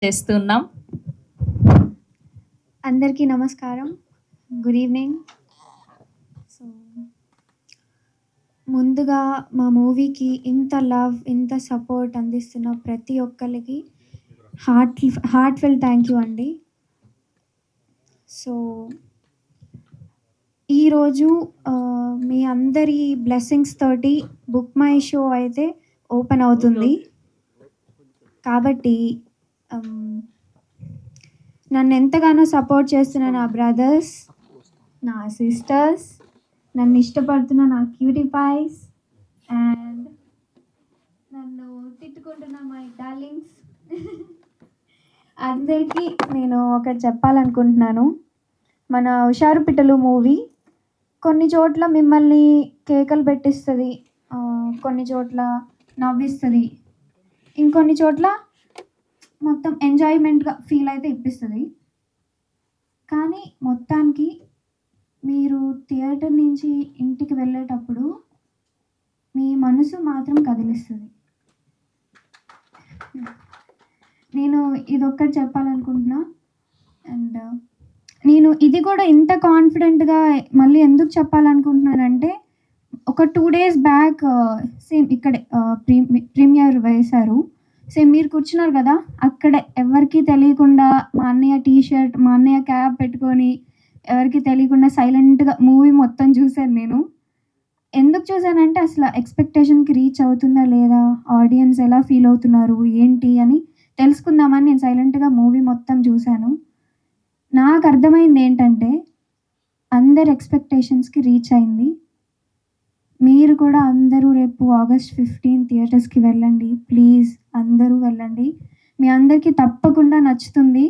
చేస్తున్నాం. అందరికీ నమస్కారం. Good evening. సో ముందుగా మా మూవీకి ఇంత లవ్, ఇంత సపోర్ట్ అందిస్తున్న ప్రతి ఒక్కరికి హార్ట్‌ఫెల్ థ్యాంక్ యూ అండి. సో ఈరోజు మీ అందరి బ్లెస్సింగ్స్ తోటి బుక్ మై షో అయితే ఓపెన్ అవుతుంది. కాబట్టి నన్ను ఎంతగానో సపోర్ట్ చేస్తున్న నా బ్రదర్స్, నా సిస్టర్స్, నన్ను ఇష్టపడుతున్న నా క్యూటీ పైస్ అండ్ నన్ను తిట్టుకుంటున్న మై డార్లింగ్స్ అందరికీ నేను ఒకటి చెప్పాలనుకుంటున్నాను. మన హుషారు పిట్టలు మూవీ కొన్ని చోట్ల మిమ్మల్ని కేకలు పెట్టిస్తుంది, కొన్ని చోట్ల నవ్విస్తుంది, ఇంకొన్ని చోట్ల మొత్తం ఎంజాయ్మెంట్గా ఫీల్ అయితే ఇప్పిస్తుంది. కానీ మొత్తానికి మీరు థియేటర్ నుంచి ఇంటికి వెళ్ళేటప్పుడు మీ మనసు మాత్రం కదిలిస్తుంది. నేను ఇదొక్కటి చెప్పాలనుకుంటున్నా. అండ్ నేను ఇది కూడా ఇంత కాన్ఫిడెంట్గా మళ్ళీ ఎందుకు చెప్పాలనుకుంటున్నానంటే, ఒక 2 days బ్యాక్ సేమ్ ఇక్కడే ప్రీమియర్ వేశారు. సేమ్ మీరు కూర్చున్నారు కదా, అక్కడ ఎవరికి తెలియకుండా మా అన్నయ్య టీషర్ట్, మా అన్నయ్య క్యాప్ పెట్టుకొని ఎవరికి తెలియకుండా సైలెంట్గా మూవీ మొత్తం చూశాను నేను. ఎందుకు చూసానంటే అసలు ఎక్స్పెక్టేషన్కి రీచ్ అవుతుందా లేదా, ఆడియన్స్ ఎలా ఫీల్ అవుతున్నారు ఏంటి అని తెలుసుకుందామని నేను సైలెంట్గా మూవీ మొత్తం చూశాను. నాకు అర్థమైంది ఏంటంటే అందరి ఎక్స్పెక్టేషన్స్కి రీచ్ అయింది. మీరు కూడా అందరూ రేపు August 15 థియేటర్స్కి వెళ్ళండి. ప్లీజ్ అందరూ వెళ్ళండి. మీ అందరికీ తప్పకుండా నచ్చుతుంది.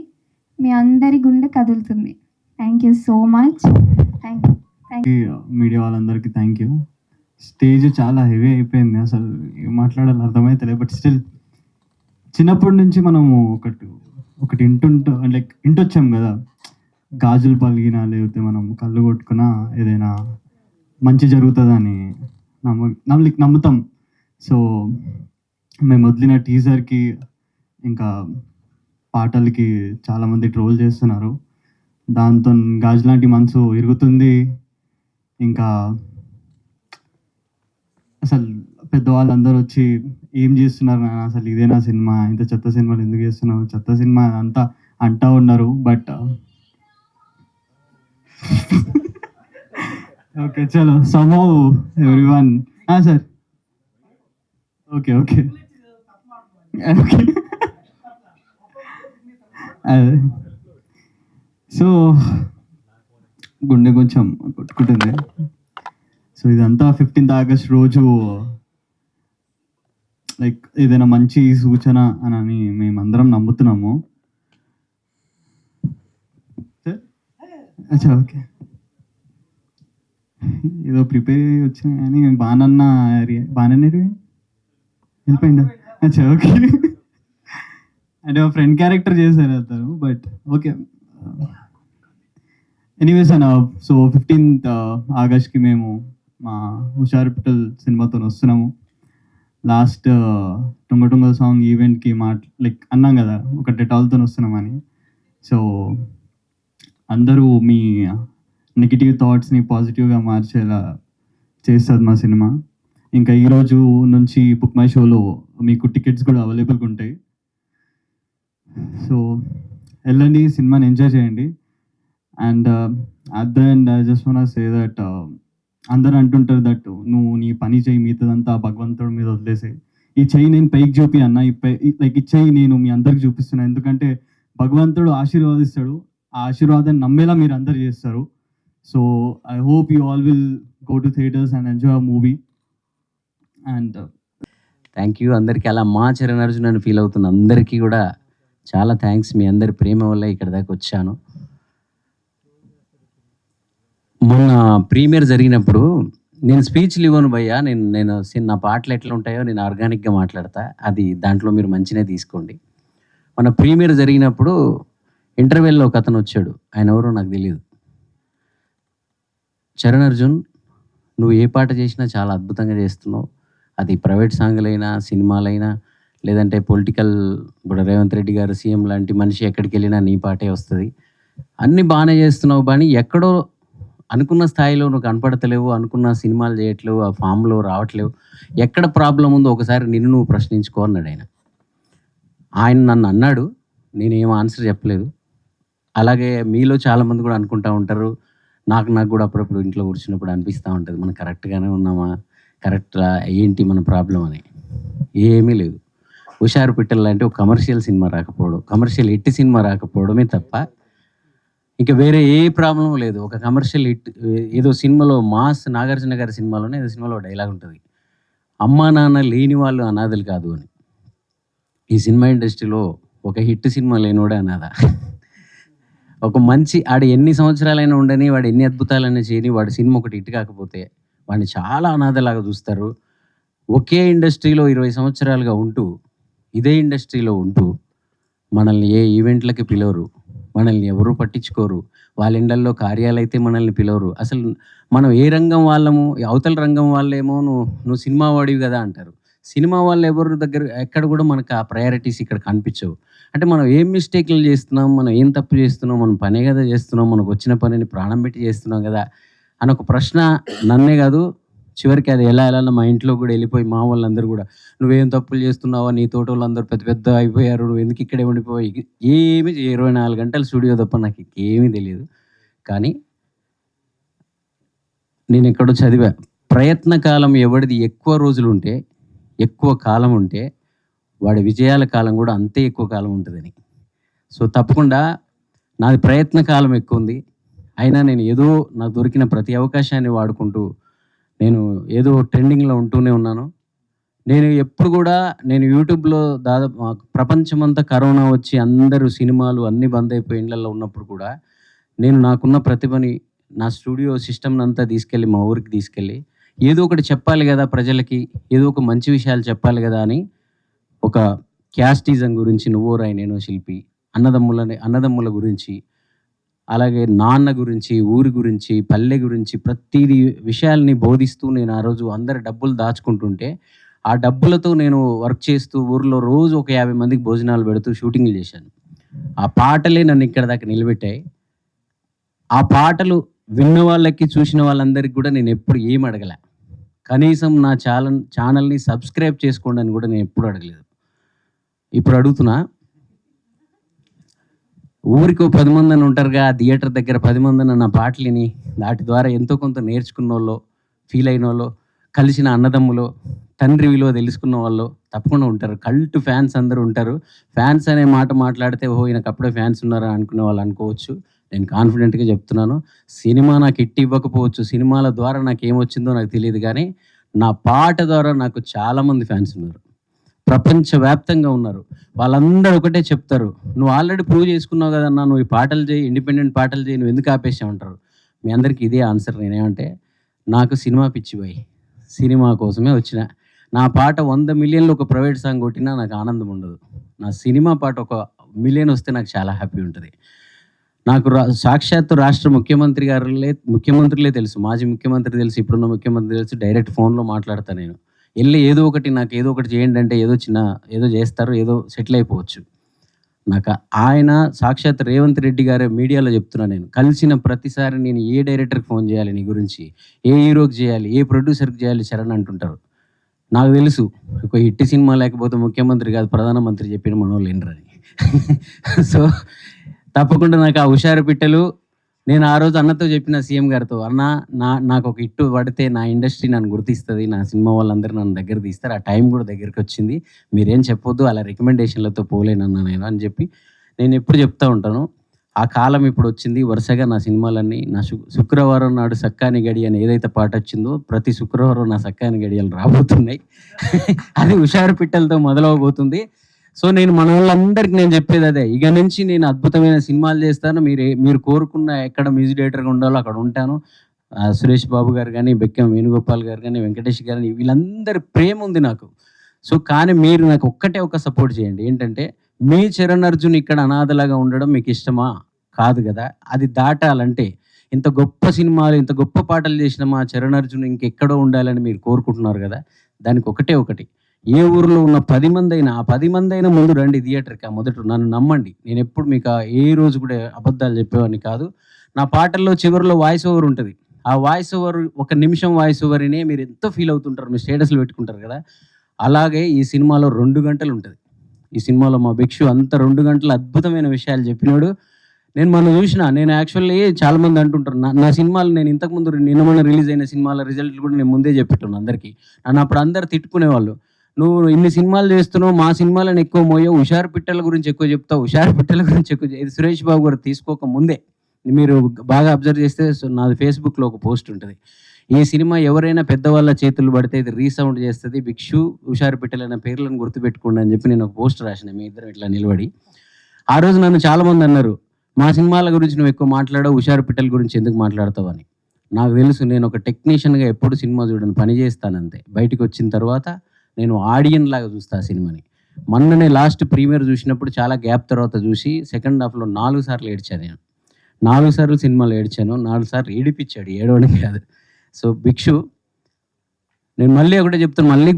మీ అందరి గుండె కదులుతుంది. Thank you so much. Thank you media వాళ్ళందరికీ థ్యాంక్ యూ. స్టేజ్ చాలా హెవీ అయిపోయింది, అసలు ఏం మాట్లాడాలో అర్థమైతలే. బట్ స్టిల్ చిన్నప్పటి నుంచి మనము ఒకటి ఇంటొచ్చాం కదా, గాజులు పలిగినా లేకపోతే మనం కళ్ళు కొట్టుకున్నా ఏదైనా మంచి జరుగుతుందని నమ్ముతాం. సో మేము వదిలిన టీజర్కి ఇంకా పాటలకి చాలామంది ట్రోల్ చేస్తున్నారు. దాంతో గాజు లాంటి మనసు ఇరుగుతుంది. ఇంకా అసలు పెద్దవాళ్ళందరూ వచ్చి ఏం చేస్తున్నారు నాన్న, అసలు ఇదేనా సినిమా, ఇంత చెత్త సినిమాలు ఎందుకు చేస్తున్నావు, చెత్త సినిమా అంతా అంటా ఉన్నారు. బట్ ఓకే చలో somehow everyone sir okay okay okay so గుండె కొంచెం కొట్టుకుంటుంది. సో ఇదంతా 15th August రోజు లైక్ ఏదైనా మంచి సూచన అని మేమందరం నమ్ముతున్నాము. అచ్చా ఓకే, ఏదో ప్రిపేర్ అయ్యి వచ్చినా కానీ బానన్న వెళ్ళిపోయిందా? అచ్చా ఓకే, అంటే మా ఫ్రెండ్ క్యారెక్టర్ చేశారు అతను. బట్ ఓకే ఎనీవేస్ అన్న, సో 15th Augustకి మేము మా హుషారు పిట్టల్ సినిమాతో వస్తున్నాము. లాస్ట్ టుంగ సాంగ్ ఈవెంట్కి అన్నాం కదా ఒక డెటాల్తో వస్తున్నామని. సో అందరూ మీ నెగిటివ్ థాట్స్ని పాజిటివ్గా మార్చేలా చేస్తుంది మా సినిమా. ఇంకా ఈరోజు నుంచి బుక్ మై షోలో మీకు టికెట్స్ కూడా అవైలబుల్గా ఉంటాయి. సో వెళ్ళండి, సినిమాని ఎంజాయ్ చేయండి. And at the end I just want say that అందరూ అంటుంటారు దట్ నువ్వు నీ పని చేయి, మిగతాదంతా భగవంతుడి మీద వదిలేసాయి. ఈ చెయ్యి నేను పైకి చూపి అన్న, ఈ చెయ్యి నేను మీ అందరికి చూపిస్తున్నాను. ఎందుకంటే భగవంతుడు ఆశీర్వాదిస్తాడు, ఆ ఆశీర్వాదాన్ని నమ్మేలా మీరు అందరు చేస్తారు. So I hope you all will go to theatres and enjoy a movie. And thank you అందరికీ. అలా మా చరణ్ అర్జున్ అని ఫీల్ అవుతున్న అందరికీ కూడా చాలా థ్యాంక్స్. మీ అందరి ప్రేమ వల్ల ఇక్కడ దాకా వచ్చాను. మొన్న ప్రీమియర్ జరిగినప్పుడు నేను స్పీచ్లు ఇవ్వను భయ్యా, నేను నా పాటలు ఎట్లా ఉంటాయో నేను ఆర్గానిక్గా మాట్లాడతా, అది దాంట్లో మీరు మంచినే తీసుకోండి. మన ప్రీమియర్ జరిగినప్పుడు ఇంటర్వెల్లో ఒక అతను వచ్చాడు, ఆయన ఎవరో నాకు తెలియదు. చరణ్ అర్జున్, నువ్వు ఏ పాట చేసినా చాలా అద్భుతంగా చేస్తున్నావు, అది ప్రైవేట్ సాంగ్లైనా సినిమాలైనా లేదంటే పొలిటికల్, ఇప్పుడు రేవంత్ రెడ్డి గారు సీఎం లాంటి మనిషి ఎక్కడికి వెళ్ళినా నీ పాటే వస్తుంది. అన్నీ బాగానే చేస్తున్నావు, కానీ ఎక్కడో అనుకున్న స్థాయిలో నువ్వు కనపడతలేవు, అనుకున్న సినిమాలు చేయట్లేవు, ఆ ఫామ్లో రావట్లేవు. ఎక్కడ ప్రాబ్లం ఉందో ఒకసారి నిన్ను నువ్వు ప్రశ్నించుకో అన్నాడు ఆయన. ఆయన నన్ను అన్నాడు, నేనేం ఆన్సర్ చెప్పలేదు. అలాగే మీలో చాలామంది కూడా అనుకుంటూ ఉంటారు, నాకు కూడా అప్పుడప్పుడు ఇంట్లో కూర్చున్నప్పుడు అనిపిస్తూ ఉంటుంది, మనం కరెక్ట్గానే ఉన్నామా, కరెక్ట్గా ఏంటి మన ప్రాబ్లం అని. ఏమీ లేదు. హుషారు పిట్టలు లాంటి ఒక కమర్షియల్ సినిమా రాకపోవడం, కమర్షియల్ హిట్ సినిమా రాకపోవడమే తప్ప ఇంకా వేరే ఏ ప్రాబ్లం లేదు. ఒక కమర్షియల్ హిట్, ఏదో సినిమాలో మాస్ నాగార్జున గారి సినిమాలోనే ఏదో సినిమాలో డైలాగ్ ఉంటుంది, అమ్మా నాన్న లేని వాళ్ళు అనాథలు కాదు అని. ఈ సినిమా ఇండస్ట్రీలో ఒక హిట్ సినిమా లేనివాడే అనాథ. ఒక మంచి ఆడు ఎన్ని సంవత్సరాలైనా ఉండని, వాడు ఎన్ని అద్భుతాలైనా చేయని, వాడి సినిమా ఒకటి హిట్ కాకపోతే వాడిని చాలా అనాథలాగా చూస్తారు. ఒకే ఇండస్ట్రీలో 20 సంవత్సరాలుగా ఉంటూ, ఇదే ఇండస్ట్రీలో ఉంటూ మనల్ని ఏ ఈవెంట్లకి పిలవరు, మనల్ని ఎవరు పట్టించుకోరు, వాళ్ళ ఇండ్లల్లో కార్యాలైతే మనల్ని పిలవరు. అసలు మనం ఏ రంగం వాళ్ళము, అవతల రంగం వాళ్ళేమో నువ్వు సినిమా వాడివి కదా అంటారు. సినిమా వాళ్ళు ఎవరి దగ్గర ఎక్కడ కూడా మనకు ఆ ప్రయారిటీస్ ఇక్కడ కనిపించవు. అంటే మనం ఏం మిస్టేక్లు చేస్తున్నాం, మనం ఏం తప్పు చేస్తున్నాం, మనం పనే కదా చేస్తున్నాం, మనకు వచ్చిన పనిని ప్రాణం పెట్టి చేస్తున్నాం కదా అని ఒక ప్రశ్న నన్నే కాదు, చివరికి అది ఎలా మా ఇంట్లో కూడా వెళ్ళిపోయి మా వాళ్ళందరూ కూడా, నువ్వేం తప్పులు చేస్తున్నావా, నీ తోట వాళ్ళందరూ పెద్ద పెద్ద అయిపోయారు, నువ్వు ఎందుకు ఇక్కడే ఉండిపోయి, ఏమి 24 గంటలు స్టూడియో తప్ప నాకు ఏమీ తెలియదు. కానీ నేను ఎక్కడో చదివా, ప్రయత్న కాలం ఎవరిది ఎక్కువ రోజులు ఉంటే, ఎక్కువ కాలం ఉంటే, వాడి విజయాల కాలం కూడా అంతే ఎక్కువ కాలం ఉంటుందని. సో తప్పకుండా నాది ప్రయత్న కాలం ఎక్కువ ఉంది, అయినా నేను ఏదో నాకు దొరికిన ప్రతి అవకాశాన్ని వాడుకుంటూ నేను ఏదో ట్రెండింగ్లో ఉంటూనే ఉన్నాను. నేను ఎప్పుడు కూడా యూట్యూబ్లో దాదాపు ప్రపంచమంతా కరోనా వచ్చి అందరూ సినిమాలు అన్నీ బంద్ అయిపోయి ఇళ్ళల్లో ఉన్నప్పుడు కూడా నేను నాకున్న ప్రతిభని, నా స్టూడియో సిస్టమ్ని అంతా తీసుకెళ్ళి మా ఊరికి తీసుకెళ్ళి ఏదో ఒకటి చెప్పాలి కదా ప్రజలకి, ఏదో ఒక మంచి విషయాలు చెప్పాలి కదా అని, ఒక క్యాస్టిజం గురించి, నువ్వో రాయి నేనో శిల్పి, అన్నదమ్ముల గురించి, అలాగే నాన్న గురించి, ఊరి గురించి, పల్లె గురించి ప్రతిదీ విషయాల్ని బోధిస్తూ నేను ఆ రోజు అందరి డబ్బులు దాచుకుంటుంటే, ఆ డబ్బులతో నేను వర్క్ చేస్తూ ఊర్లో రోజు ఒక 50 మందికి భోజనాలు పెడుతూ షూటింగ్లు చేశాను. ఆ పాటలే నన్ను ఇక్కడ దాకా నిలబెట్టాయి. ఆ పాటలు విన్న వాళ్ళకి, చూసిన వాళ్ళందరికీ కూడా నేను ఎప్పుడు ఏం అడగలే. కనీసం నా ఛానల్ని సబ్స్క్రైబ్ చేసుకోండి అని కూడా నేను ఎప్పుడు అడగలేదు. ఇప్పుడు అడుగుతున్నా, ఊరికి 10 మంది అని ఉంటారుగా, థియేటర్ దగ్గర 10 మంది నా పాటలిని వాటి ద్వారా ఎంతో కొంత నేర్చుకున్న వాళ్ళు, ఫీల్ అయిన వాళ్ళు, కలిసిన అన్నదమ్ములు, తండ్రి విలువ తెలుసుకున్న వాళ్ళు తప్పకుండా ఉంటారు. కల్ట్ ఫ్యాన్స్ అందరూ ఉంటారు. ఫ్యాన్స్ అనే మాట మాట్లాడితే ఓహో ఈయనకు అప్పుడే ఫ్యాన్స్ ఉన్నారా అనుకునే వాళ్ళు అనుకోవచ్చు. నేను కాన్ఫిడెంట్గా చెప్తున్నాను, సినిమా నాకు హిట్ ఇవ్వకపోవచ్చు, సినిమాల ద్వారా నాకు ఏమొచ్చిందో నాకు తెలియదు, కానీ నా పాట ద్వారా నాకు చాలామంది ఫ్యాన్స్ ఉన్నారు, ప్రపంచవ్యాప్తంగా ఉన్నారు. వాళ్ళందరూ ఒకటే చెప్తారు, నువ్వు ఆల్రెడీ ప్రూవ్ చేసుకున్నావు కదన్నా, నువ్వు ఈ పాటలు చేయి, ఇండిపెండెంట్ పాటలు చేయి, నువ్వు ఎందుకు ఆపేసావు అంటారు. మీ అందరికీ ఇదే ఆన్సర్. నేనేమంటే, నాకు సినిమా పిచ్చి పోయి సినిమా కోసమే వచ్చిన. నా పాట 100 మిలియన్లు ఒక ప్రైవేట్ సాంగ్ కొట్టినా నాకు ఆనందం ఉండదు. నా సినిమా పాట 1 మిలియన్ వస్తే నాకు చాలా హ్యాపీ ఉంటుంది. నాకు సాక్షాత్తు రాష్ట్ర ముఖ్యమంత్రులే తెలుసు, మాజీ ముఖ్యమంత్రి తెలుసు, ఇప్పుడున్న ముఖ్యమంత్రి తెలుసు. డైరెక్ట్ ఫోన్లో మాట్లాడతాను నేను. వెళ్ళి ఏదో ఒకటి చేయండి అంటే ఏదో చేస్తారు, ఏదో సెటిల్ అయిపోవచ్చు. నాకు ఆయన సాక్షాత్ రేవంత్ రెడ్డి గారే మీడియాలో చెప్తున్నా, నేను కలిసిన ప్రతిసారి నేను ఏ డైరెక్టర్కి ఫోన్ చేయాలి నీ గురించి, ఏ హీరోకి చేయాలి, ఏ ప్రొడ్యూసర్కి చేయాలి చరణ్ అంటుంటారు. నాకు తెలుసు, ఒక హిట్ సినిమా లేకపోతే ముఖ్యమంత్రి కాదు ప్రధానమంత్రి చెప్పిన మనోళ్ళు ఏంటని. సో తప్పకుండా నాకు ఆ హుషారు పిట్టలు, నేను ఆ రోజు అన్నతో చెప్పిన, సీఎం గారితో, అన్న నాకు ఒక హిట్ పడితే నా ఇండస్ట్రీ నన్ను గుర్తిస్తుంది, నా సినిమా వాళ్ళందరూ నన్ను దగ్గర తీస్తారు, ఆ టైం కూడా దగ్గరికి వచ్చింది, మీరేం చెప్పొద్దు, అలా రికమెండేషన్లతో పోలేనన్నా నేను అని చెప్పి నేను ఎప్పుడు చెప్తూ ఉంటాను. ఆ కాలం ఇప్పుడు వచ్చింది. వరుసగా నా సినిమాలన్నీ నా శుక్రవారం నాడు సక్కాని గడి అని ఏదైతే పాట వచ్చిందో, ప్రతి శుక్రవారం నా సక్కాని గడియలు రాబోతున్నాయి. అది హుషారు పిట్టలతో మొదలవబోతుంది. సో నేను మన వాళ్ళందరికీ నేను చెప్పేది అదే, ఇక నుంచి నేను అద్భుతమైన సినిమాలు చేస్తాను. మీరు కోరుకున్న ఎక్కడ మ్యూజిక్ డైరెక్టర్గా ఉండాలో అక్కడ ఉంటాను. సురేష్ బాబు గారు కానీ, బెక్కం వేణుగోపాల్ గారు కానీ, వెంకటేష్ గారు, వీళ్ళందరి ప్రేమ ఉంది నాకు. సో కానీ మీరు నాకు ఒక సపోర్ట్ చేయండి, ఏంటంటే మీ చరణ్ అర్జున్ ఇక్కడ అనాథలాగా ఉండడం మీకు ఇష్టమా? కాదు కదా. అది దాటాలంటే, ఇంత గొప్ప సినిమాలు, ఇంత గొప్ప పాటలు చేసిన మా చరణ్ అర్జున్ ఇంకెక్కడో ఉండాలని మీరు కోరుకుంటున్నారు కదా, దానికి ఒకటి ఏ ఊరిలో ఉన్న 10 మంది అయినా, ఆ 10 మంది అయినా ముందు రండి థియేటర్‌కి. ఆ మొదట నన్ను నమ్మండి. నేను ఎప్పుడు మీకు ఏ రోజు కూడా అబద్ధాలు చెప్పేవాడిని కాదు. నా పాటల్లో చివరిలో వాయిస్ ఓవర్ ఉంటది. ఆ వాయిస్ ఓవర్, ఒక నిమిషం వాయిస్ ఓవర్ విని మీరు ఎంతో ఫీల్ అవుతుంటారు. మీరు స్టేటస్‌లు పెట్టుకుంటారు కదా! అలాగే ఈ సినిమాలో 2 గంటలు ఉంటది. ఈ సినిమాలో మా భిక్షు అంత 2 గంటలు అద్భుతమైన విషయాలు చెప్పినోడు. నేను మొన్న చూసిన, నేను యాక్చువల్లీ చాలామంది అంటుంటారు నా సినిమాలు, నేను ఇంతకుముందు నిన్న మొన్న రిలీజ్ అయిన సినిమాల రిజల్ట్లు కూడా నేను ముందే చెప్పేటోను అందరికీ. నన్ను అప్పుడు అందరూ తిట్టుకునేవాళ్ళు. "నువ్వు ఇన్ని సినిమాలు చేస్తున్నావు, మా సినిమాలను ఎక్కువ మోయవు, హుషారు పిట్టల గురించి ఎక్కువ చెప్తావు, హుషారు పిట్టల గురించి ఎక్కువ ఇది సురేష్ బాబు గారు తీసుకోక ముందే." మీరు బాగా అబ్జర్వ్ చేస్తే నాది ఫేస్బుక్‌లో ఒక పోస్ట్ ఉంటది. ఈ సినిమా ఎవరైనా పెద్దవాళ్ళ చేతులు పడితే ఇది రీసౌండ్ చేస్తది. భిక్షు, హుషారు పిట్టలు అనే పేర్లను గుర్తుపెట్టుకోండి అని చెప్పి నేను ఒక పోస్ట్ రాసిన మీ ఇద్దరం ఇట్లా నిలబడి. ఆ రోజు నన్ను చాలామంది అన్నారు, "మా సినిమాల గురించి నువ్వు ఎక్కువ మాట్లాడవు, హుషారు పిట్టల గురించి ఎందుకు మాట్లాడతావు" అని. నాకు తెలుసు, నేను ఒక టెక్నీషియన్‌గా ఎప్పుడు సినిమా చూడను, పని చేస్తానంతే. బయటికి వచ్చిన తర్వాత నేను ఆడియన్ లాగా చూస్తా ఆ సినిమాని. మొన్ననే లాస్ట్ ప్రీమియర్ చూసినప్పుడు చాలా గ్యాప్ తర్వాత చూసి సెకండ్ హాఫ్‌లో 4 సార్లు ఏడ్చాను నేను. 4 సార్లు సినిమాలో ఏడ్చాను. 4 సార్లు ఏడిపిచ్చాడు, ఏడవడం కాదు. సో భిక్షు, నేను మళ్ళీ ఒకటే చెప్తున్నా, మళ్ళీ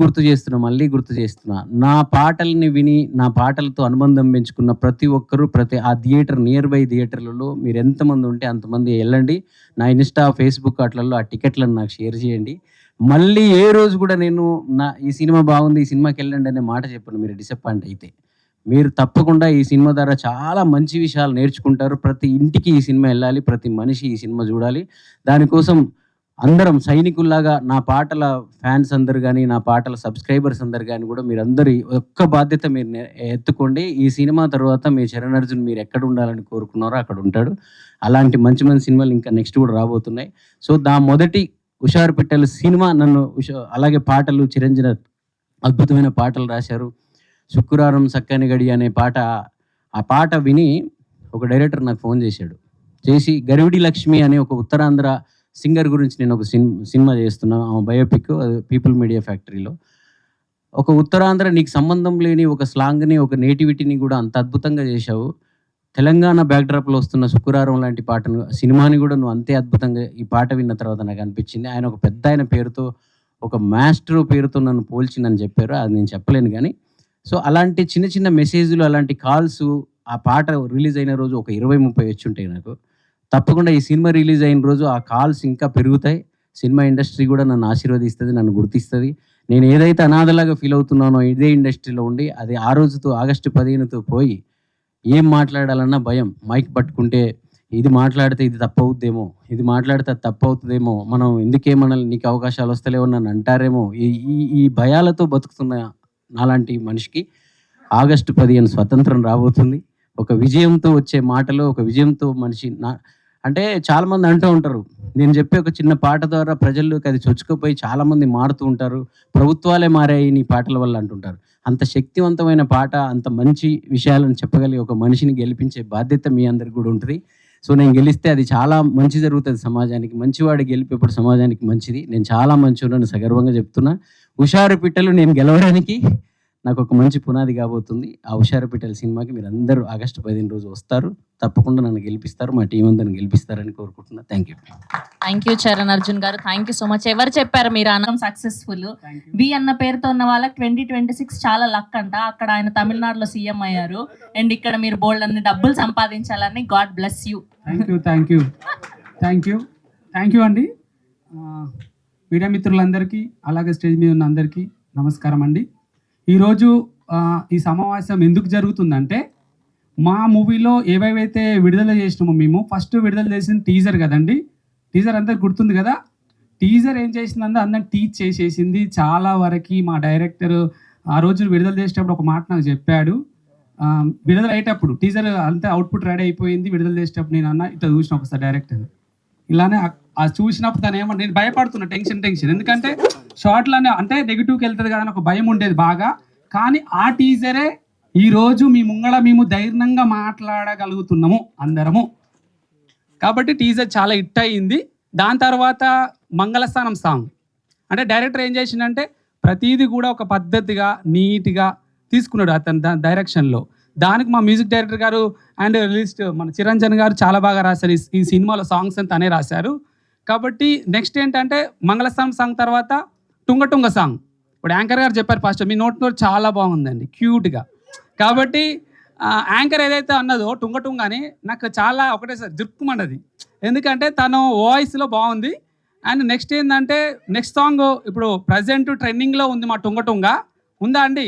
గుర్తు చేస్తున్నా. నా పాటల్ని విని, నా పాటలతో అనుబంధం పెంచుకున్న ప్రతి ఒక్కరు, ఆ థియేటర్, నియర్ బై థియేటర్లలో మీరు ఎంతమంది ఉంటే అంతమంది వెళ్ళండి. నా ఇన్‌స్టా, ఫేస్‌బుక్ అట్లలో ఆ టికెట్లను నాకు షేర్ చేయండి. మళ్ళీ ఏ రోజు కూడా నేను ఈ సినిమా బాగుంది, ఈ సినిమాకెళ్ళండి అనే మాట చెప్పను మీరు డిసప్పాయింట్ అయితే. మీరు తప్పకుండా ఈ సినిమా ద్వారా చాలా మంచి విషయాలు నేర్చుకుంటారు. ప్రతి ఇంటికి ఈ సినిమా వెళ్ళాలి. ప్రతి మనిషి ఈ సినిమా చూడాలి. దానికోసం అందరం సైనికుల్లాగా, నా పాటల ఫ్యాన్స్ అందరూ గానీ, నా పాటల సబ్స్క్రైబర్స్ అందరూ గానీ కూడా మీరందరి ఒక్క బాధ్యత మీరు ఎత్తుకోండి. ఈ సినిమా తర్వాత మీ చరణ్ అర్జున్ మీరు ఎక్కడ ఉండాలని కోరుకున్నారో అక్కడ ఉంటాడు. అలాంటి మంచి మంచి సినిమాలు ఇంకా నెక్స్ట్ కూడా రాబోతున్నాయి. సో మొదటి హుషారు పిట్టలు సినిమా నన్ను అలాగే పాటలు, చిరంజీవి అద్భుతమైన పాటలు రాశారు. శుక్రవారం సక్కని గడి అనే పాట, ఆ పాట విని ఒక డైరెక్టర్ నాకు ఫోన్ చేశాడు. చేసి గరివిడి లక్ష్మి అనే ఒక ఉత్తరాంధ్ర సింగర్ గురించి నేను ఒక సినిమా చేస్తున్నా, బయోపిక్, పీపుల్ మీడియా ఫ్యాక్టరీలో. ఒక ఉత్తరాంధ్ర, నీకు సంబంధం లేని ఒక స్లాంగ్ని, ఒక నేటివిటీని కూడా అంత అద్భుతంగా చేశావు. తెలంగాణ బ్యాక్డ్రాప్లో వస్తున్న శుక్రవారం లాంటి పాటను, సినిమాని కూడా నువ్వు అంతే అద్భుతంగా, ఈ పాట విన్న తర్వాత నాకు అనిపించింది. ఆయన ఒక పెద్ద ఆయన పేరుతో, ఒక మాస్టర్ పేరుతో నన్ను పోల్చిందని చెప్పారు. అది నేను చెప్పలేను కానీ. సో అలాంటి చిన్న చిన్న మెసేజ్లు, అలాంటి కాల్స్, ఆ పాట రిలీజ్ అయిన రోజు ఒక 20-30 వచ్చి ఉంటాయి నాకు. తప్పకుండా ఈ సినిమా రిలీజ్ అయిన రోజు ఆ కాల్స్ ఇంకా పెరుగుతాయి. సినిమా ఇండస్ట్రీ కూడా నన్ను ఆశీర్వదిస్తుంది, నన్ను గుర్తిస్తుంది. నేను ఏదైతే అనాథలాగా ఫీల్ అవుతున్నానో ఇదే ఇండస్ట్రీలో ఉండి, అది ఆ రోజుతో ఆగస్టు 15తో పోయి, ఏం మాట్లాడాలన్నా భయం. మైక్ పట్టుకుంటే ఇది మాట్లాడితే ఇది తప్పవుద్దేమో, ఇది మాట్లాడితే అది తప్పవుతుందేమో, మనం ఎందుకేమనాలి, నీకు అవకాశాలు వస్తలేవో నన్ను అంటారేమో, ఈ భయాలతో బతుకుతున్న నాలాంటి మనిషికి ఆగస్టు 15 స్వతంత్రం రాబోతుంది. ఒక విజయంతో వచ్చే మాటలు, ఒక విజయంతో మనిషి అంటే చాలామంది అంటూ ఉంటారు, నేను చెప్పే ఒక చిన్న పాట ద్వారా ప్రజల్లోకి అది చొచ్చుకుపోయి చాలామంది మారుతూ ఉంటారు, ప్రభుత్వాలే మారాయి నీ పాటల వల్ల అంటుంటారు. అంత శక్తివంతమైన పాట, అంత మంచి విషయాలను చెప్పగలిగే ఒక మనిషిని గెలిపించే బాధ్యత మీ అందరికి కూడా ఉంటుంది. సో నేను గెలిస్తే అది చాలా మంచి జరుగుతుంది సమాజానికి. మంచివాడు గెలిపేప్పుడు సమాజానికి మంచిది. నేను చాలా మంచివాడని సగర్వంగా చెప్తున్నా. హుషారు పిట్టలు నేను గెలవడానికి నాకు ఒక మంచి పునాది కాబోతుంది. ఆ హుషారు పిట్టల సినిమాకి మీరు అందరూ ఆగస్టు 15 రోజు వస్తారు. తప్పకుండా నన్ను గెలిపిస్తారు, మా టీం అందరిని గెలిపిస్తారని కోరుకుంటున్నా. థ్యాంక్ యూ చరణ్ అర్జున్ గారు. Thank you so much. ఎవరు చెప్పారు మీరు అన్నం సక్సెస్ఫుల్? వి అన్న పేరుతో ఉన్న వాళ్ళకి 2026 చాలా లక్ అంట. అక్కడ ఆయన తమిళనాడులో సీఎం అయ్యారు. అండ్ ఇక్కడ మీరు బోల్డ్ అన్ని డబ్బులు సంపాదించాలని. God bless you. Thank you అండి. మీడియా మిత్రులందరికీ, అలాగే స్టేజ్ మీద ఉన్న అందరికీ నమస్కారం అండి. ఈరోజు ఈ సమావేశం ఎందుకు జరుగుతుందంటే, మా మూవీలో ఏవేవైతే విడుదల చేసినామో, మేము ఫస్ట్ విడుదల చేసిన టీజర్ కదండి. టీజర్ అందరికి గుర్తుంది కదా. టీజర్ ఏం చేసిందంటే అందరికి టీచ్ చేసేసింది. చాలా వరకు మా డైరెక్టర్ ఆ రోజు విడుదల చేసేటప్పుడు ఒక మాట నాకు చెప్పాడు. విడుదల అయ్యేటప్పుడు టీజర్ అంతా అవుట్పుట్ రెడీ అయిపోయింది. విడుదల చేసేటప్పుడు నేను అన్న ఇట్లా చూసిన ఒకసారి డైరెక్టర్ ఇలానే చూసినప్పుడు తను ఏమంటే, నేను భయపడుతున్నా, టెన్షన్. ఎందుకంటే షార్ట్లోనే అంటే నెగిటివ్కి వెళ్తుంది కదా అని ఒక భయం ఉండేది బాగా. కానీ ఆ టీజరే ఈరోజు మీ ముంగళ మేము ధైర్యంగా మాట్లాడగలుగుతున్నాము అందరము. కాబట్టి టీజర్ చాలా హిట్ అయ్యింది. దాని తర్వాత మంగళస్థానం సాంగ్ అంటే డైరెక్టర్ ఏం చేసిందంటే ప్రతిదీ కూడా ఒక పద్ధతిగా, నీట్గా తీసుకున్నాడు అతను డైరెక్షన్లో. దానికి మా మ్యూజిక్ డైరెక్టర్ గారు అండ్ లిస్ట్ మన చిరంజీవి గారు చాలా బాగా రాశారు. ఈ సినిమాలో సాంగ్స్ అంతా తనే రాశారు. కాబట్టి నెక్స్ట్ ఏంటంటే మంగళస్థానం సాంగ్ తర్వాత టుంగ సాంగ్. ఇప్పుడు యాంకర్ గారు చెప్పారు ఫస్ట్ మీ నోట్ చాలా బాగుందండి క్యూట్గా. కాబట్టి యాంకర్ ఏదైతే అన్నదో టుంగ అని నాకు చాలా ఒకటేసారి జిర్కుమన్నది. ఎందుకంటే తను వాయిస్లో బాగుంది. అండ్ నెక్స్ట్ ఏంటంటే నెక్స్ట్ సాంగ్ ఇప్పుడు ప్రజెంట్ ట్రెండింగ్లో ఉంది మా టుంగ ఉందా అండి?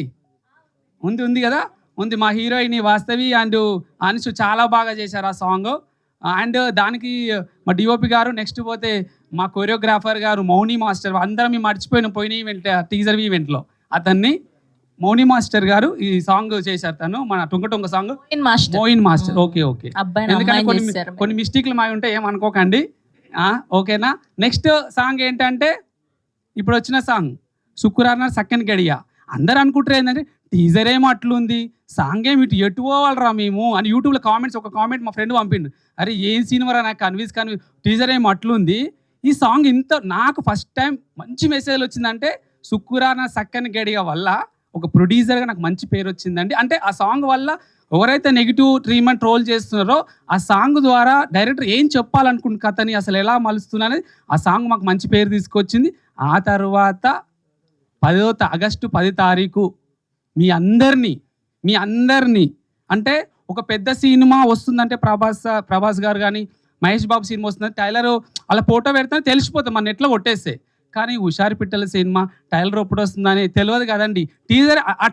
ఉంది కదా, ఉంది. మా హీరోయిన్ వాస్తవి అండ్ అనుషు చాలా బాగా చేశారు ఆ సాంగ్. అండ్ దానికి మా డిఓపి గారు, నెక్స్ట్ పోతే మా కొరియోగ్రాఫర్ గారు మౌని మాస్టర్, అందరం మేము పోయిన ఈవెంట్ టీజర్ ఈవెంట్లో అతన్ని మౌని మాస్టర్ గారు ఈ సాంగ్ చేశారు. తను మన టుంగ సాంగ్ మోయిన్ మాస్టర్. ఓకే ఎందుకంటే కొన్ని మిస్టేక్లు మావి ఉంటే ఏమనుకోకండి, ఓకేనా? నెక్స్ట్ సాంగ్ ఏంటంటే ఇప్పుడు వచ్చిన సాంగ్ శుక్రవారం సెకండ్ గడియ. అందరు అనుకుంటారు ఏంటంటే టీజర్ ఏమో అట్లుంది, సాంగ్ ఏమి ఎటు పోవాలరా మేము అని యూట్యూబ్లో కామెంట్స్. ఒక కామెంట్ మా ఫ్రెండ్ పంపిండు, అరే ఏం సినిమారా నాకు కన్విన్స్ టీజర్ ఏమో అట్లుంది. ఈ సాంగ్ ఇంత నాకు ఫస్ట్ టైం మంచి మెసేజ్ వచ్చిందంటే శుక్రవారం సెకండ్ గడియ వల్ల ఒక ప్రొడ్యూసర్గా నాకు మంచి పేరు వచ్చిందండి. అంటే ఆ సాంగ్ వల్ల ఎవరైతే నెగిటివ్ ట్రీట్మెంట్ ట్రోల్ చేస్తున్నారో ఆ సాంగ్ ద్వారా డైరెక్టర్ ఏం చెప్పాలనుకుంటున్న కథని అసలు ఎలా మలుస్తున్నా అనేది ఆ సాంగ్ మాకు మంచి పేరు తీసుకొచ్చింది. ఆ తర్వాత ఆగస్టు 10 తారీఖు మీ అందరినీ అంటే ఒక పెద్ద సినిమా వస్తుందంటే ప్రభాస్ గారు కానీ మహేష్ బాబు సినిమా వస్తుందంటే టైలర్ అలా ఫోటో పెడితే తెలిసిపోతుంది, మన నెట్లో కొట్టేస్తే. కానీ హుషారు పిట్టల సినిమా టైలర్ ఎప్పుడు వస్తుందని తెలియదు కదండి. ఆ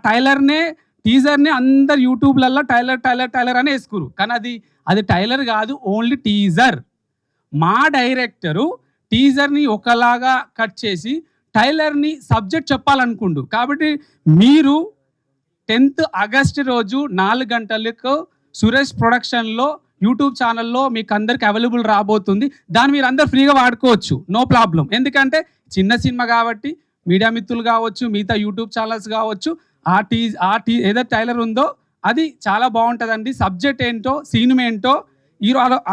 టీజర్నే అందరు యూట్యూబ్లలో టైలర్ అని వేసుకురు. కానీ అది టైలర్ కాదు, ఓన్లీ టీజర్. మా డైరెక్టరు టీజర్ని ఒకలాగా కట్ చేసి టైలర్ని సబ్జెక్ట్ చెప్పాలనుకుండు. కాబట్టి మీరు 10th ఆగస్ట్ రోజు 4 గంటలకు సురేష్ ప్రొడక్షన్లో యూట్యూబ్ ఛానల్లో మీకు అందరికి అవైలబుల్ రాబోతుంది. దాన్ని మీరు అందరు ఫ్రీగా వాడుకోవచ్చు, నో ప్రాబ్లం. ఎందుకంటే చిన్న సినిమా కాబట్టి మీడియా మిత్రులు కావచ్చు, మిగతా యూట్యూబ్ ఛానల్స్ కావచ్చు, ఏదైతే టైలర్ ఉందో అది చాలా బాగుంటుందండి. సబ్జెక్ట్ ఏంటో, సినిమా ఏంటో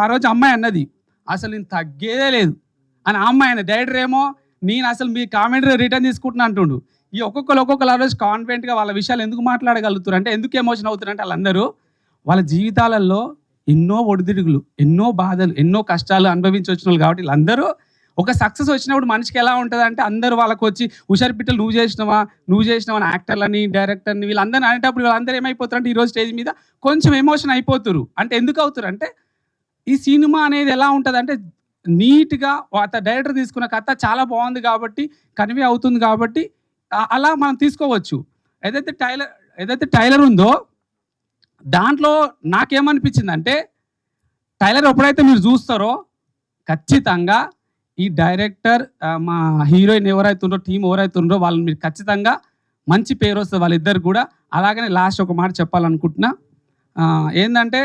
ఆ రోజు అమ్మాయి అన్నది అసలు నేను తగ్గేదే లేదు అని. ఆ అమ్మాయి అన్నది, డైరెక్టర్ ఏమో నేను అసలు మీ కామెంట్ రిటర్న్ తీసుకుంటున్నా అంటుండు. ఈ ఒక్కొక్కరు ఆ రోజు కాన్ఫిడెంట్గా వాళ్ళ విషయాలు ఎందుకు మాట్లాడగలుగుతారు అంటే, ఎందుకు ఎమోషన్ అవుతారంటే వాళ్ళందరూ వాళ్ళ జీవితాలలో ఎన్నో ఒడిదుడుగులు, ఎన్నో బాధలు, ఎన్నో కష్టాలు అనుభవించి వచ్చిన వాళ్ళు. కాబట్టి వీళ్ళందరూ ఒక సక్సెస్ వచ్చినప్పుడు మనిషికి ఎలా ఉంటుంది అంటే అందరూ వాళ్ళకి వచ్చి హుషారు పిట్టలు నువ్వు చేసినావా అని యాక్టర్లని, డైరెక్టర్ని వీళ్ళందరూ అనేటప్పుడు వీళ్ళందరూ ఏమైపోతారంటే ఈరోజు స్టేజ్ మీద కొంచెం ఎమోషన్ అయిపోతారు. అంటే ఎందుకు అవుతారు అంటే ఈ సినిమా అనేది ఎలా ఉంటుంది అంటే నీట్గా డైరెక్టర్ తీసుకున్న కథ చాలా బాగుంది కాబట్టి కన్వే అవుతుంది కాబట్టి అలా మనం తీసుకోవచ్చు. ఏదైతే టైలర్ ఉందో దాంట్లో నాకేమనిపించింది అంటే టైలర్ ఎప్పుడైతే మీరు చూస్తారో ఖచ్చితంగా ఈ డైరెక్టర్ మా హీరోయిన్ ఎవరైతే ఉందో టీం ఎవరైతే ఉందో వాళ్ళని మీరు ఖచ్చితంగా మంచి పేరు వస్తుంది వాళ్ళిద్దరు కూడా. అలాగనే లాస్ట్ ఒక మాట చెప్పాలనుకుంటున్నా, ఏంటంటే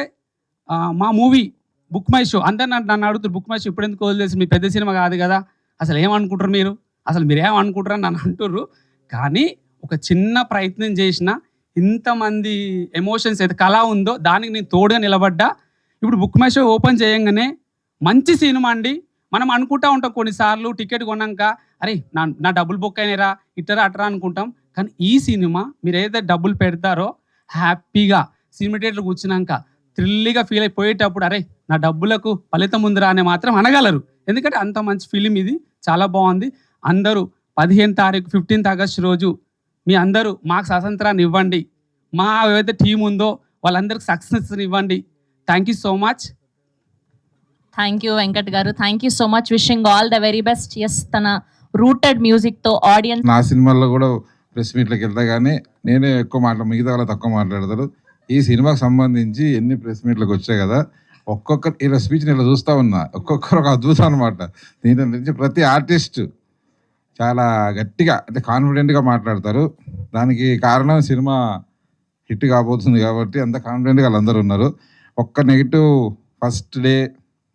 మా మూవీ బుక్ మై షో అందరు నన్ను అడుగుతారు, బుక్ మై షో ఇప్పుడు ఎందుకు వదిలేసి మీ పెద్ద సినిమా కాదు కదా, అసలు ఏమనుకుంటారు మీరు, అసలు మీరు ఏమనుకుంటారు అని నన్ను అంటుర్రు. కానీ ఒక చిన్న ప్రయత్నం చేసిన ఇంతమంది ఎమోషన్స్ అయితే కళ ఉందో దానికి నేను తోడుగా నిలబడ్డా. ఇప్పుడు బుక్ మై షో ఓపెన్ చేయంగానే మంచి సినిమా అండి. మనం అనుకుంటా ఉంటాం కొన్నిసార్లు టికెట్ కొన్నాక అరే నా డబ్బులు బుక్ అయినారా ఇట్టరా అట్టరా అనుకుంటాం. కానీ ఈ సినిమా మీరు ఏదైతే డబ్బులు పెడతారో హ్యాపీగా సినిమా థియేటర్కి కూర్చున్నాక థ్రిల్లీగా ఫీల్ అయిపోయేటప్పుడు అరే నా డబ్బులకు ఫలితం ఉందిరా అని మాత్రం అనగలరు. ఎందుకంటే అంత మంచి ఫిలిం ఇది, చాలా బాగుంది. అందరూ 15 తారీఖు 15th ఆగస్ట్ రోజు మీ అందరూ మాకు స్వాతంత్రాన్ని ఇవ్వండి, మా ఏదైతే టీం ఉందో వాళ్ళందరికీ సక్సెస్ని ఇవ్వండి. Thank you so much. Thank you Venkat గారు, thank you so much. Wishing all the very best. Yes, తన రూటెడ్ మ్యూజిక్తో ఆడియన్స్. నా సినిమాల్లో కూడా ప్రెస్ మీట్లకు వెళ్తా కానీ నేనే ఎక్కువ మిగతా వాళ్ళు తక్కువ మాట్లాడతారు. ఈ సినిమాకి సంబంధించి ఎన్ని ప్రెస్ మీట్లకు వచ్చాయి కదా, ఒక్కొక్కరు ఇలా స్పీచ్ని ఇలా చూస్తూ ఉన్నా, ఒక్కొక్కరు ఒక అద్భుతం అనమాట. దీంట్లో నుంచి ప్రతి ఆర్టిస్ట్ చాలా గట్టిగా అంటే కాన్ఫిడెంట్గా మాట్లాడతారు. దానికి కారణం సినిమా హిట్ కాబోతుంది కాబట్టి అంత కాన్ఫిడెంట్గా వాళ్ళందరూ ఉన్నారు. ఒక్క నెగిటివ్ ఫస్ట్ డే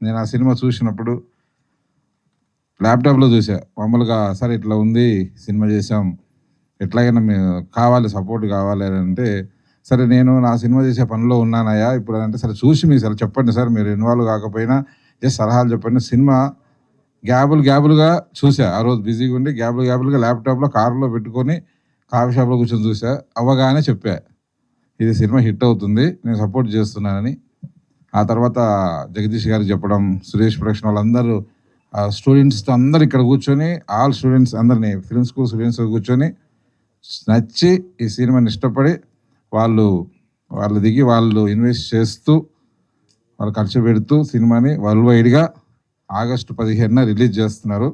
నేను ఆ సినిమా చూసినప్పుడు ల్యాప్టాప్లో చూసా. మామూలుగా సార్ ఇట్లా ఉంది సినిమా చేసాం, ఎట్లాగైనా మేము కావాలి సపోర్ట్ కావాలి అని అంటే, సరే నేను నా సినిమా చేసే పనిలో ఉన్నానయ్యా ఇప్పుడు అంటే, సరే చూసి మీరు సరే చెప్పండి సార్, మీరు ఇన్వాల్వ్ కాకపోయినా జస్ట్ సలహాలు చెప్పండి. సినిమా గ్యాబులుగా చూసా. ఆ రోజు బిజీగా ఉండి గ్యాబులుగా ల్యాప్టాప్లో కారులో పెట్టుకొని కాఫీ షాప్లో కూర్చొని చూసా. అవ్వగానే చెప్పా ఇది సినిమా హిట్ అవుతుంది, నేను సపోర్ట్ చేస్తున్నానని. ఆ తర్వాత జగదీష్ గారు చెప్పడం, సురేష్ ప్రొడక్షన్ వాళ్ళందరూ స్టూడెంట్స్తో అందరు ఇక్కడ కూర్చొని ఆల్ స్టూడెంట్స్ అందరినీ ఫిల్మ్ స్కూల్ స్టూడెంట్స్ కూర్చొని నచ్చి ఈ సినిమాని ఇష్టపడి వాళ్ళు దిగి వాళ్ళు ఇన్వెస్ట్ చేస్తూ వాళ్ళు ఖర్చు పెడుతూ సినిమాని వరల్డ్ వైడ్గా ఆగస్టు 15న రిలీజ్ చేస్తున్నారు.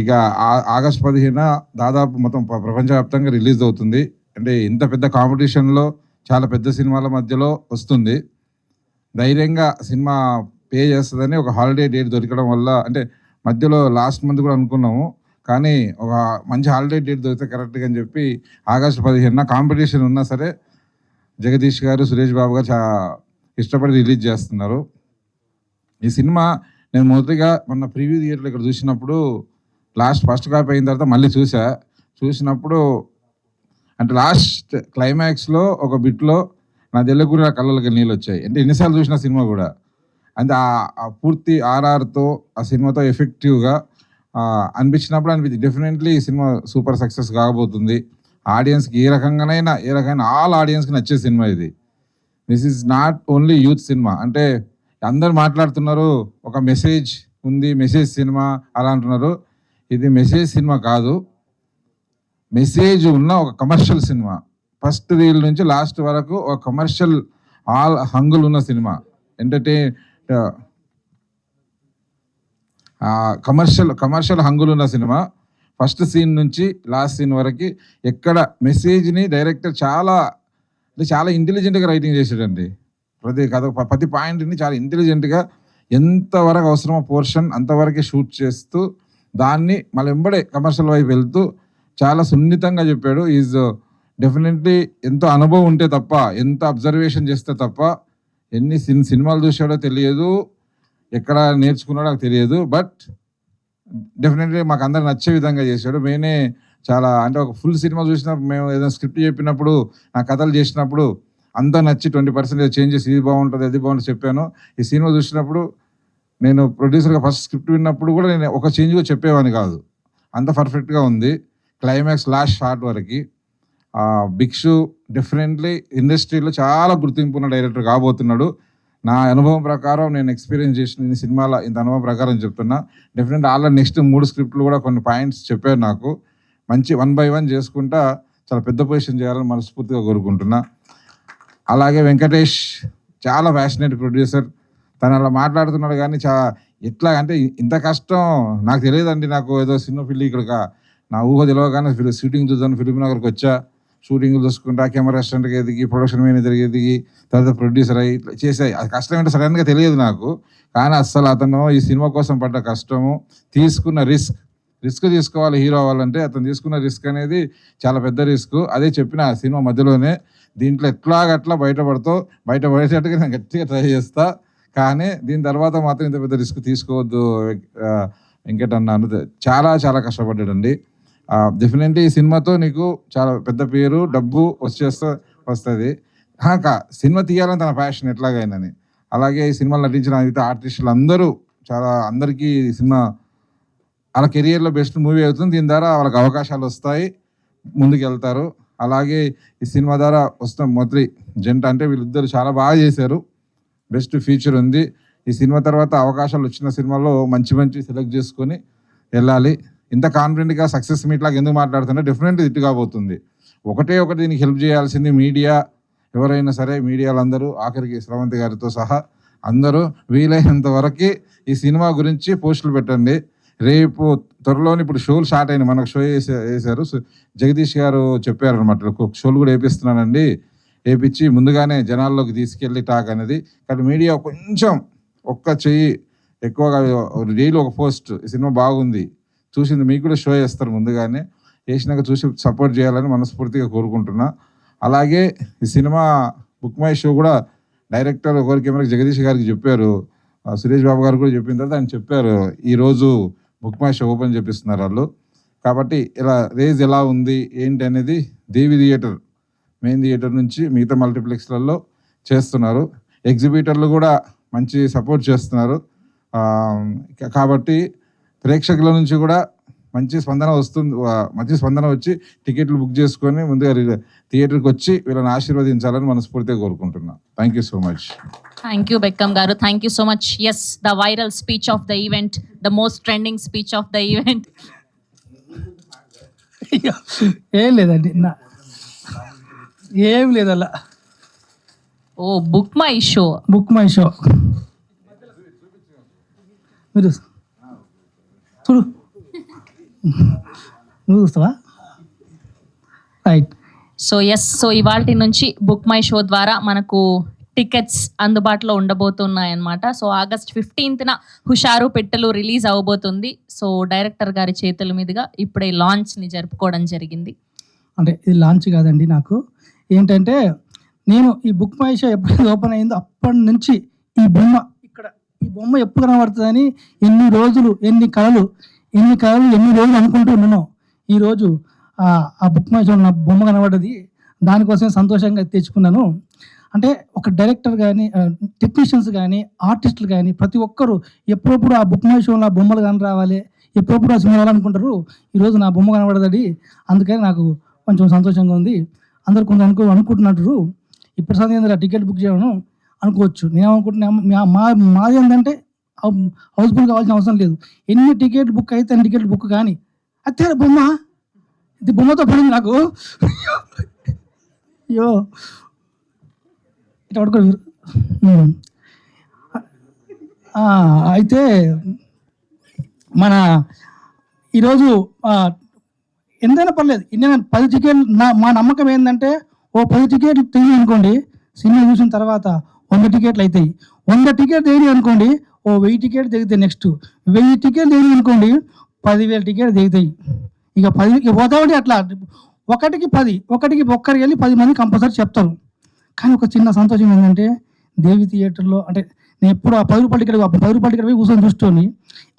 ఇక ఆగస్టు 15న దాదాపు మొత్తం ప్రపంచవ్యాప్తంగా రిలీజ్ అవుతుంది. అంటే ఇంత పెద్ద కాంపిటీషన్లో చాలా పెద్ద సినిమాల మధ్యలో వస్తుంది. ధైర్యంగా సినిమా పే చేస్తుందని ఒక హాలిడే డేట్ దొరకడం వల్ల, అంటే మధ్యలో లాస్ట్ మంత్ కూడా అనుకున్నాము, కానీ ఒక మంచి హాలిడే డేట్ దొరికితే కరెక్ట్గా అని చెప్పి ఆగస్టు 15న కాంపిటీషన్ ఉన్నా సరే జగదీష్ గారు, సురేష్ బాబు గారు ఇష్టపడి రిలీజ్ చేస్తున్నారు. ఈ సినిమా నేను మొదటిగా మొన్న ప్రివ్యూ థియేటర్లో ఇక్కడ చూసినప్పుడు ఫస్ట్ కాపీ అయిన తర్వాత మళ్ళీ చూసినప్పుడు అంటే లాస్ట్ క్లైమాక్స్లో ఒక బిట్లో నా తెల్లగురి కళ్ళకి నీళ్ళు వచ్చాయి. అంటే ఎన్నిసార్లు చూసిన సినిమా కూడా అంటే ఆ పూర్తి ఆర్ఆర్తో ఆ సినిమాతో ఎఫెక్టివ్గా అనిపించినప్పుడు డెఫినెట్లీ ఈ సినిమా సూపర్ సక్సెస్ కాబోతుంది. ఆడియన్స్కి ఏ రకమైన ఆల్ ఆడియన్స్కి నచ్చే సినిమా ఇది. This is not only youth cinema. అంటే అందరు మాట్లాడుతున్నారు ఒక మెసేజ్ ఉంది, మెసేజ్ సినిమా అలా అంటున్నారు. ఇది మెసేజ్ సినిమా కాదు, మెసేజ్ ఉన్న ఒక కమర్షియల్ సినిమా. ఫస్ట్ రీల్ నుంచి లాస్ట్ వరకు ఒక కమర్షియల్ ఆల్ హంగులు ఉన్న సినిమా. కమర్షియల్ హంగులు ఉన్న సినిమా. ఫస్ట్ సీన్ నుంచి లాస్ట్ సీన్ వరకు ఎక్కడ మెసేజ్ని డైరెక్టర్ చాలా ఇంటెలిజెంట్గా రైటింగ్ చేసాడండి. ప్రతి పాయింట్ని చాలా ఇంటెలిజెంట్గా ఎంతవరకు అవసరమో పోర్షన్ అంతవరకే షూట్ చేస్తూ దాన్ని మళ్ళీ వెంబడే కమర్షియల్ వైపు వెళ్తూ చాలా సున్నితంగా చెప్పాడు. ఈజ్ డెఫినెట్లీ ఎంతో అనుభవం ఉంటే తప్ప, ఎంత అబ్జర్వేషన్ చేస్తే తప్ప, ఎన్ని సినిమాలు చూసాడో తెలియదు, ఎక్కడ నేర్చుకున్నాడో నాకు తెలియదు. బట్ డెఫినెట్లీ మాకు అందరు నచ్చే విధంగా చేశాడు. మేమే చాలా అంటే ఒక ఫుల్ సినిమా చూసినప్పుడు మేము ఏదైనా స్క్రిప్ట్ చెప్పినప్పుడు, నా కథలు చేసినప్పుడు అంతా నచ్చి 20% చేంజెస్, ఇది బాగుంటుంది అది బాగుంటుంది చెప్పాను. ఈ సినిమా చూసినప్పుడు నేను ప్రొడ్యూసర్గా ఫస్ట్ స్క్రిప్ట్ విన్నప్పుడు కూడా నేను ఒక చేంజ్ కూడా చెప్పేవాని కాదు, అంత పర్ఫెక్ట్గా ఉంది. క్లైమాక్స్ లాస్ట్ షాట్ వరకు భిక్షు డెఫినెట్లీ ఇండస్ట్రీలో చాలా గుర్తింపు ఉన్న డైరెక్టర్ కాబోతున్నాడు. నా అనుభవం ప్రకారం, నేను ఎక్స్పీరియన్స్ చేసిన ఈ సినిమాలో ఇంత అనుభవం ప్రకారం చెప్తున్నా. డెఫినెట్లీ ఆల్రెడీ నెక్స్ట్ 3 స్క్రిప్ట్లు కూడా కొన్ని పాయింట్స్ చెప్పారు నాకు. మంచి 1 by 1 చేసుకుంటా చాలా పెద్ద పొజిషన్ చేయాలని మనస్ఫూర్తిగా కోరుకుంటున్నా. అలాగే వెంకటేష్ చాలా ప్యాషనేట్ ప్రొడ్యూసర్. తను అలా మాట్లాడుతున్నాడు కానీ ఎట్లా అంటే ఇంత కష్టం నాకు తెలియదండి. నాకు ఏదో సినిమా ఫీల్డ్ ఇక్కడ నా ఊహ తెలియగానే షూటింగ్ చూద్దాను ఫిలిం నగర్కి వచ్చా, షూటింగ్ చూసుకుంటా, కెమెరా అసిస్టెంట్కి ఎదిగి, ప్రొడక్షన్ మేనేజర్కి ఎదిగి, తర్వాత ప్రొడ్యూసర్ అయ్యి ఇట్లా చేసాయి. అది కష్టం ఏంటో సడన్గా తెలియదు నాకు. కానీ అస్సలు అతను ఈ సినిమా కోసం పడ్డ కష్టము, తీసుకున్న రిస్క్ తీసుకోవాలి హీరో అవ్వాలంటే, అతను తీసుకున్న రిస్క్ అనేది చాలా పెద్ద రిస్క్. అదే చెప్పిన ఆ సినిమా మధ్యలోనే దీంట్లో ఎట్లాగట్లా బయటపడేటట్టుగా నేను గట్టిగా ట్రై చేస్తా. కానీ దీని తర్వాత మాత్రం ఇంత పెద్ద రిస్క్ తీసుకోవద్దు వెంకట్ అన్నాను. చాలా చాలా కష్టపడ్డాడండి. డెఫినెట్లీ ఈ సినిమాతో నీకు చాలా పెద్ద పేరు, డబ్బు వస్తుంది. సినిమా తీయాలని తన ప్యాషన్ ఎట్లాగైనని. అలాగే ఈ సినిమాలో నటించిన మిగతా ఆర్టిస్టులు అందరికీ ఈ సినిమా వాళ్ళ కెరియర్లో బెస్ట్ మూవీ అవుతుంది. దీని ద్వారా వాళ్ళకి అవకాశాలు వస్తాయి, ముందుకు వెళ్తారు. అలాగే ఈ సినిమా ద్వారా మొదటి జంట అంటే వీళ్ళిద్దరు చాలా బాగా చేశారు, బెస్ట్ ఫ్యూచర్ ఉంది. ఈ సినిమా తర్వాత అవకాశాలు వచ్చిన సినిమాలో మంచి సెలెక్ట్ చేసుకొని వెళ్ళాలి. ఇంత కాన్ఫిడెంట్గా సక్సెస్ మీట్ లాగా ఎందుకు మాట్లాడుతుంటే డెఫినెట్లీ ఇటు కాబోతుంది. ఒకటి దీనికి హెల్ప్ చేయాల్సింది మీడియా, ఎవరైనా సరే మీడియాలందరూ, ఆఖరికి శ్రవంతి గారితో సహా అందరూ వీలైనంత వరకు ఈ సినిమా గురించి పోస్టులు పెట్టండి. రేపు త్వరలోనే ఇప్పుడు షోలు స్టార్ట్ అయినాయి, మనకు షో వేసారు. జగదీష్ గారు చెప్పారు అనమాట, షోలు కూడా వేపిస్తున్నానండి, వేపించి ముందుగానే జనాల్లోకి తీసుకెళ్ళి టాక్ అనేది. కానీ మీడియా కొంచెం ఒక్క చెయ్యి ఎక్కువగా డైలీ ఒక పోస్ట్, ఈ సినిమా బాగుంది చూసింది, మీకు కూడా షో చేస్తారు ముందుగానే, వేసినాక చూసి సపోర్ట్ చేయాలని మనస్ఫూర్తిగా కోరుకుంటున్నా. అలాగే ఈ సినిమా బుక్ మై షో కూడా డైరెక్టర్ ఒకరి కెమెరాకి జగదీష్ గారికి చెప్పారు, సురేష్ బాబు గారు కూడా చెప్పిన తర్వాత ఆయన చెప్పారు ఈరోజు బుక్ మై షో ఓపెన్ చేపిస్తున్నారు వాళ్ళు. కాబట్టి ఇలా రేజ్ ఎలా ఉంది ఏంటి అనేది దేవి థియేటర్, మెయిన్ థియేటర్ నుంచి మిగతా మల్టీప్లెక్స్లలో చేస్తున్నారు. ఎగ్జిబిటర్లు కూడా మంచి సపోర్ట్ చేస్తున్నారు. కాబట్టి ప్రేక్షకుల నుంచి కూడా మంచి స్పందన వచ్చి టికెట్లు బుక్ చేసుకొని ముందుగా థియేటర్కి వచ్చి వీళ్ళని ఆశీర్వదించాలని మనస్ఫూర్తిగా కోరుకుంటున్నాను. Thank you so much. Thank you, Beckham Garu. Thank you so much. Yes, the viral speech of the event, the most trending speech of the event. ఏం లేదండి ఏం లేదు అలా. ఓ book my show. Book my show మీరు చూడు, నువ్వు చూస్తావా? రైట్. సో ఎస్, సో ఇవాల్టి నుంచి బుక్ మై షో ద్వారా మనకు టికెట్స్ అందుబాటులో ఉండబోతున్నాయి అన్నమాట. సో ఆగస్ట్ 15న హుషారు పెట్టెలు రిలీజ్ అవ్వబోతుంది. సో డైరెక్టర్ గారి చేతుల మీదుగా ఇప్పుడే లాంచ్ని జరుపుకోవడం జరిగింది. అంటే ఇది లాంచ్ కాదండి, నాకు ఏంటంటే నేను ఈ బుక్ మై షో ఎప్పుడైతే ఓపెన్ అయిందో అప్పటి నుంచి ఈ బొమ్మ ఎప్పుడు కనబడుతుందని ఎన్ని రోజులు ఎన్ని కళలు ఎన్ని రోజులు అనుకుంటూ ఉన్నాను. ఈరోజు ఆ బుక్ మై షో నా బొమ్మ కనబడ్డది, దానికోసమే సంతోషంగా తెచ్చుకున్నాను. అంటే ఒక డైరెక్టర్ కానీ, టెక్నీషియన్స్ కానీ, ఆర్టిస్టులు కానీ ప్రతి ఒక్కరు ఎప్పుడప్పుడు ఆ బుక్ మై షో నా బొమ్మలు కానీ రావాలి, ఎప్పుడప్పుడు ఆ సినిమా అనుకుంటారు. ఈరోజు నా బొమ్మ కనబడదది, అందుకని నాకు కొంచెం సంతోషంగా ఉంది. అందరు కొంచెం అనుకుంటున్నారు ఈ ప్రసాద్ ఏంద్ర టికెట్ బుక్ చేయడం అనుకోవచ్చు. నేనేమనుకుంటున్నా, మాది ఏంటంటే హౌస్ఫుల్ కావాల్సిన అవసరం లేదు. ఎన్ని టికెట్ బుక్ అయితే అన్ని టికెట్ బుక్ కానీ అత్తే బొమ్మ, ఇది బొమ్మతో పడింది నాకు. అయ్యో ఇట్లా పడుకో. అయితే మన ఈరోజు ఎంతైనా పర్లేదు, ఇన్ని 10 టికెట్లు మా నమ్మకం ఏంటంటే, ఓ 10 టికెట్లు తెగి అనుకోండి, సినిమా చూసిన తర్వాత 100 టికెట్లు అవుతాయి. 100 టికెట్లు తెగి అనుకోండి, ఓ 1000 టికెట్లు తెగుతాయి. నెక్స్ట్ 1000 టికెట్లు తెగి అనుకోండి, 10,000 టికెట్లు తెగుతాయి. ఇక 10 పోతామంటే అట్లా ఒకటికి 10, ఒకరికి వెళ్ళి 10 మంది కంపల్సరీ చెప్తారు. కానీ ఒక చిన్న సంతోషం ఏంటంటే, దేవి థియేటర్లో అంటే నేను ఎప్పుడు ఆ 10 రూపాయల టికెట్ పోయి కూర్చొని చూసుకొని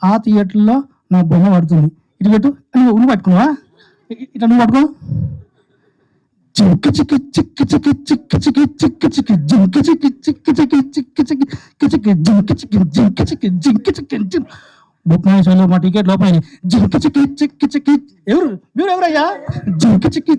ఆ థియేటర్లో నా బొమ్మ పడుతుంది. ఇటు పెట్టు, నువ్వు పట్టుకున్నావా? ఇట్లా నువ్వు పట్టుకో. బుక్ మై షోలో మా టికెట్ లోపల జింకి చిక్కి చిక్కి చిక్కి. మీరు ఎవరయ్యా? జింకి చిక్కి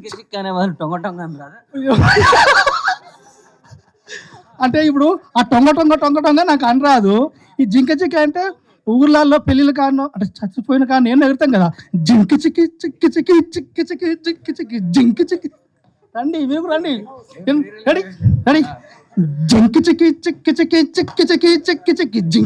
అంటే ఇప్పుడు ఆ టొంగ నాకు అనరాదు. ఈ జింక చిక్కి అంటే ఊర్లలో పెళ్ళిళ్ళ కారణం అంటే చచ్చిపోయిన కారణం నేను ఎగురుతాం కదా, జింకి చిక్కి చిక్కి చిక్కి చిక్కి చిక్కి చిక్కి చిక్కి జింకి చిక్కి. రండి మీరు రండి, రెడీ రెడీ. జింకి చిక్కి చిక్కి చిక్కి చిక్కి చిక్కి చిక్కి చిక్కి జింకి.